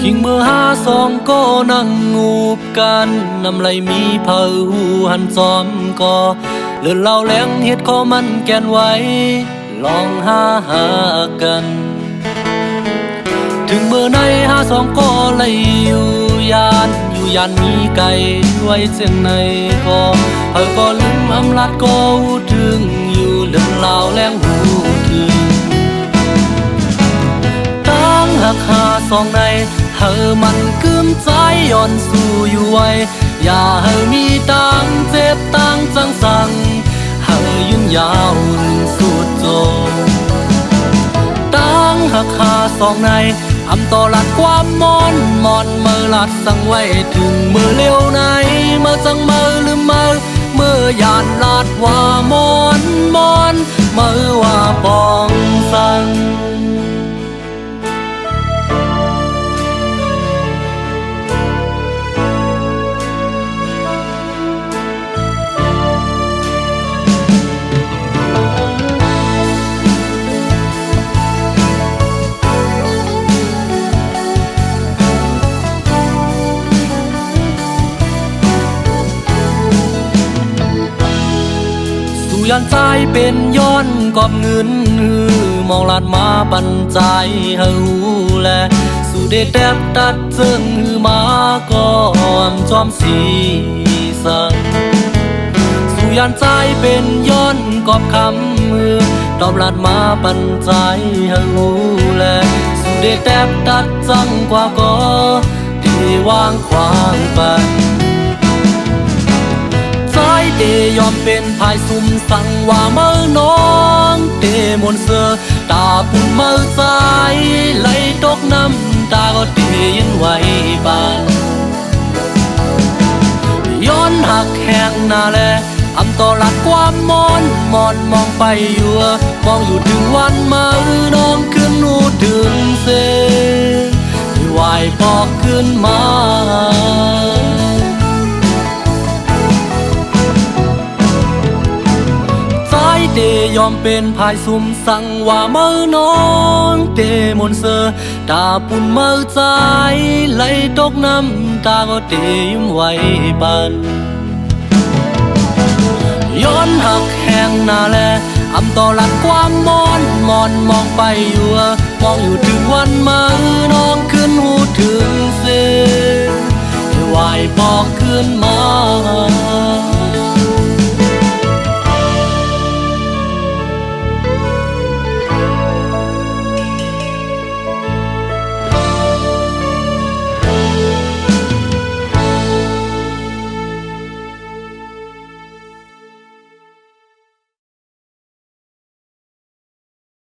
คิงเมื่อ52ก็นั่งงูบกันน้ำไหลมีเผาหูหันจอมก็เลื่อนเล่าแหลงเฮ็ดข้อมันแกนไว้ลองหากันถึงเมื่อใน52ก็เลยอยู่ยานมีไก่ไว้เจียงในก็ก็ลืมอำลาดก็หูถึงอยู่เลื่อนเล่าแหลงหูถึงตั้งหัก52ในมันคืมใจย้อนสู่อยู่ไว้อย่ามีตังเจ็บตังจังสั่งยืนยาวสุดโจตั้งหัก52ในอำต่อหลัดความมอนเมื่อหลัดสั่งไว้ถึงเมื่อเร็วในเมื่อจังเมื่อลืมเมื่อยานลาดว่ามอนเมื่อว่าปองสั่งยันใจเป็นย้อนกอบเงินมองลาดมาปันใจหูแลสู่เด็ดแดบตัดเจิงมาก่อมจอมสีสังสู่ยันใจเป็นย้อนกอบคำตอบลาดมาปันใจหูแลสู่เด็ดแดบตัดจังกว่าก็ที่วางขวางไปเดยอมเป็นภายซุ่มสั่งว่าเมื่อน้องเดมนเสือตาปุ่นเมื่อใจไหลตกน้ำตาก็เดยินไว้บานย้อนหักแห้งหน้าแลอำต่อหลัดความมอนมองไปอยู่มองอยู่ถึงวันเมื่อน้องขึ้นหูถึงเส้นไหวปอกขึ้นมาเดยอมเป็นภายซุ่มสั่งว่าเมื่อน้องเดมนเสือตาปุ่นเมื่อใจไหลตกน้ำตาก็เดยิ้มไว้ปันย้อนหักแห้งหน้าแลอำต่อหลัดความมอนมองไปอยู่มองอยู่ถึงวันเมื่อน้องขึ้นหูถึงเส้นไหวปอกขึ้นมา